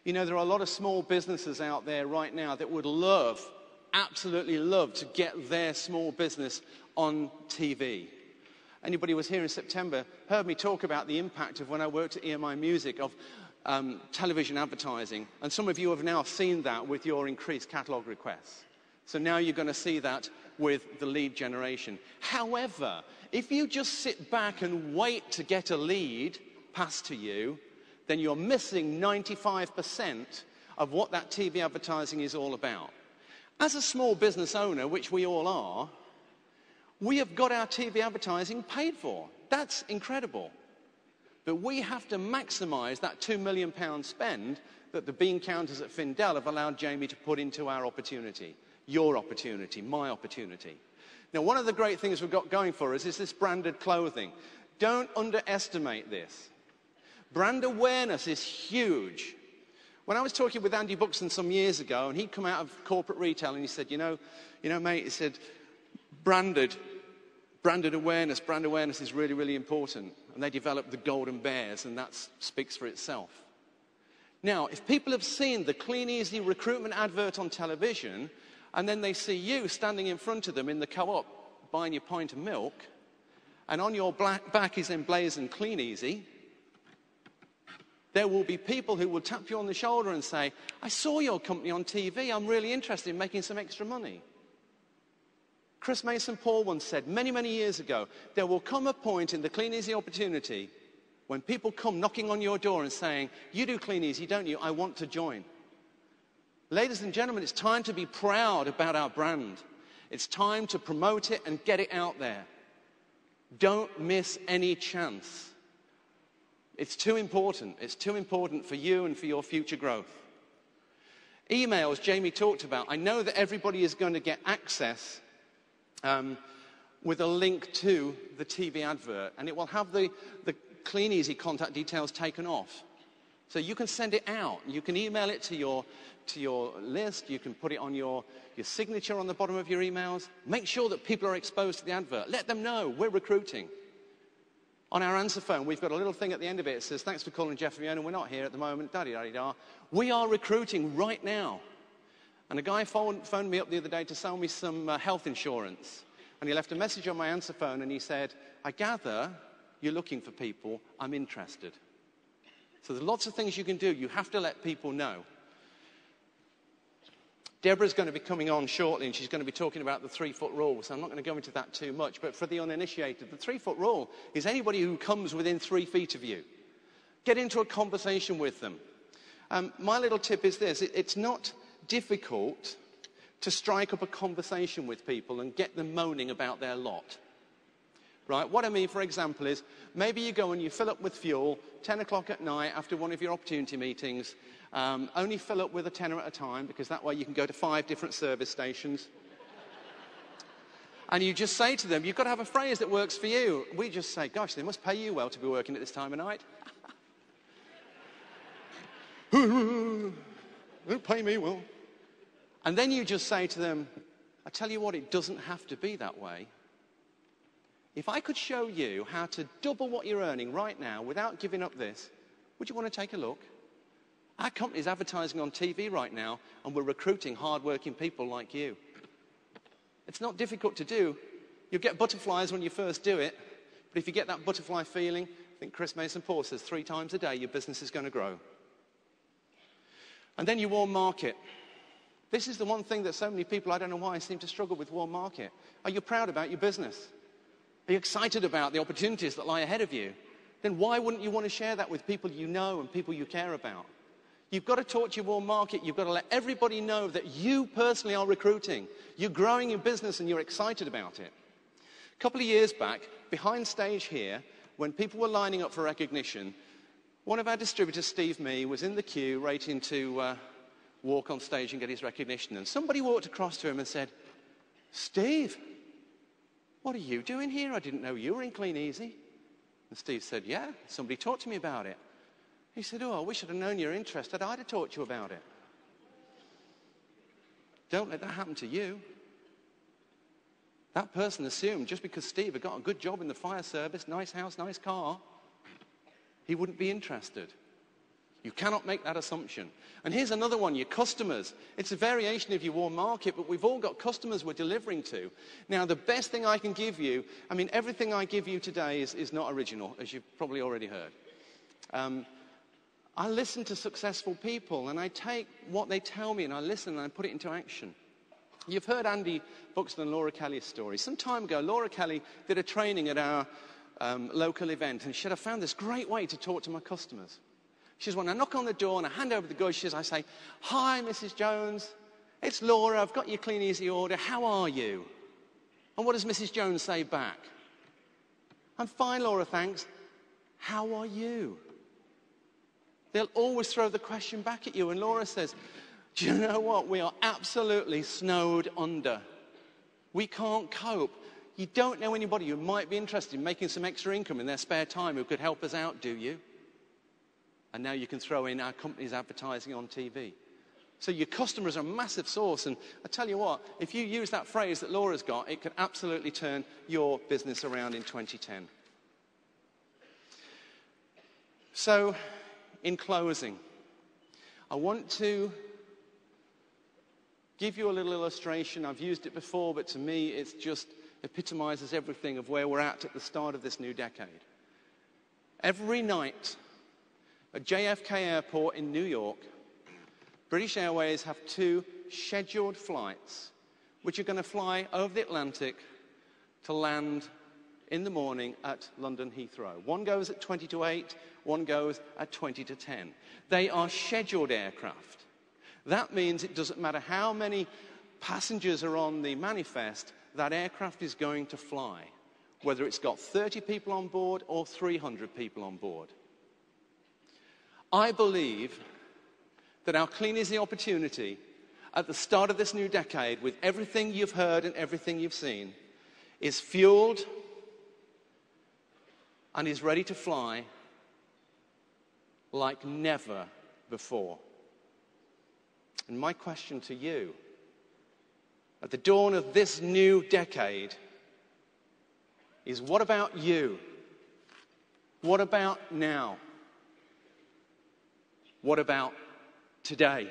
You know, there are a lot of small businesses out there right now that would love, absolutely love, to get their small business on TV. Anybody who was here in September heard me talk about the impact of when I worked at EMI Music of television advertising. And some of you have now seen that with your increased catalogue requests. So now you're going to see that with the lead generation. However, if you just sit back and wait to get a lead passed to you, then you're missing 95% of what that TV advertising is all about. As a small business owner, which we all are, we have got our TV advertising paid for. That's incredible. But we have to maximise that £2 million spend that the bean counters at Findel have allowed Jamie to put into our opportunity, your opportunity, my opportunity. Now, one of the great things we've got going for us is this branded clothing. Don't underestimate this. Brand awareness is huge. When I was talking with Andy Buxton some years ago, and he'd come out of corporate retail, and he said, you know, mate, he said, branded awareness, brand awareness is really, really important. And they developed the Golden Bears, and that speaks for itself. Now, if people have seen the Kleeneze recruitment advert on television, and then they see you standing in front of them in the co-op buying your pint of milk, and on your back is emblazoned Kleeneze, there will be people who will tap you on the shoulder and say, I saw your company on TV, I'm really interested in making some extra money. Chris Mason Paul once said, many, many years ago, there will come a point in the Kleeneze opportunity when people come knocking on your door and saying, you do Kleeneze, don't you? I want to join. Ladies and gentlemen, it's time to be proud about our brand. It's time to promote it and get it out there. Don't miss any chance. It's too important. It's too important for you and for your future growth. Emails, Jamie talked about. I know that everybody is going to get access with a link to the TV advert, and it will have the Kleeneze contact details taken off. So you can send it out. You can email it to your list. You can put it on your signature on the bottom of your emails. Make sure that people are exposed to the advert. Let them know we're recruiting. On our answer phone, we've got a little thing at the end of it that says, thanks for calling Geoff and we're not here at the moment, da-di-da-di-da. We are recruiting right now. And a guy phoned me up the other day to sell me some health insurance. And he left a message on my answer phone and he said, I gather you're looking for people, I'm interested. So there's lots of things you can do. You have to let people know. Deborah's going to be coming on shortly and she's going to be talking about the 3-foot rule, so I'm not going to go into that too much. But for the uninitiated, the 3-foot rule is anybody who comes within 3 feet of you. Get into a conversation with them. My little tip is this. It's not difficult to strike up a conversation with people and get them moaning about their lot. Right? What I mean, for example, is maybe you go and you fill up with fuel 10 o'clock at night after one of your opportunity meetings. Only fill up with a tenner at a time, because that way you can go to 5 different service stations. And you just say to them, you've got to have a phrase that works for you. We just say, gosh, they must pay you well to be working at this time of night. Don't pay me well. And then you just say to them, I tell you what, it doesn't have to be that way. If I could show you how to double what you're earning right now without giving up this, would you want to take a look? Our company's advertising on TV right now, and we're recruiting hard-working people like you. It's not difficult to do. You'll get butterflies when you first do it, but if you get that butterfly feeling, I think Chris Mason Paul says 3 times a day, your business is going to grow. And then you warm market. This is the one thing that so many people, I don't know why, seem to struggle with warm market. Are you proud about your business? Are you excited about the opportunities that lie ahead of you? Then why wouldn't you want to share that with people you know and people you care about? You've got to talk to your warm market. You've got to let everybody know that you personally are recruiting. You're growing your business and you're excited about it. A couple of years back, behind stage here, when people were lining up for recognition, one of our distributors, Steve Mee, was in the queue waiting to walk on stage and get his recognition. And somebody walked across to him and said, Steve, what are you doing here? I didn't know you were in Kleeneze. And Steve said, yeah, somebody talked to me about it. He said, oh, I wish I'd have known you're interested. I'd have talked to you about it. Don't let that happen to you. That person assumed just because Steve had got a good job in the fire service, nice house, nice car, he wouldn't be interested. You cannot make that assumption. And here's another one, your customers. It's a variation of your warm market, but we've all got customers we're delivering to. Now, the best thing I can give you, I mean, everything I give you today is not original, as you've probably already heard. I listen to successful people, and I take what they tell me, and I listen, and I put it into action. You've heard Andy Buxton and Laura Kelly's story. Some time ago, Laura Kelly did a training at our local event, and she said, I found this great way to talk to my customers. She says, when I knock on the door and I hand over the goods, I say, hi, Mrs. Jones. It's Laura. I've got your Kleeneze order. How are you? And what does Mrs. Jones say back? I'm fine, Laura, thanks. How are you? They'll always throw the question back at you. And Laura says, do you know what? We are absolutely snowed under. We can't cope. You don't know anybody who might be interested in making some extra income in their spare time who could help us out, do you? And now you can throw in our company's advertising on TV. So your customers are a massive source. And I tell you what, if you use that phrase that Laura's got, it could absolutely turn your business around in 2010. So, in closing, I want to give you a little illustration. I've used it before, but to me, it just epitomizes everything of where we're at the start of this new decade. Every night, at JFK Airport in New York, British Airways have 2 scheduled flights which are going to fly over the Atlantic to land in the morning at London Heathrow. One goes at 20 to 8, one goes at 20 to 10. They are scheduled aircraft. That means it doesn't matter how many passengers are on the manifest, that aircraft is going to fly, whether it's got 30 people on board or 300 people on board. I believe that our Kleeneze opportunity at the start of this new decade, with everything you've heard and everything you've seen, is fueled and is ready to fly like never before. And my question to you, at the dawn of this new decade, is what about you? What about now? What about today?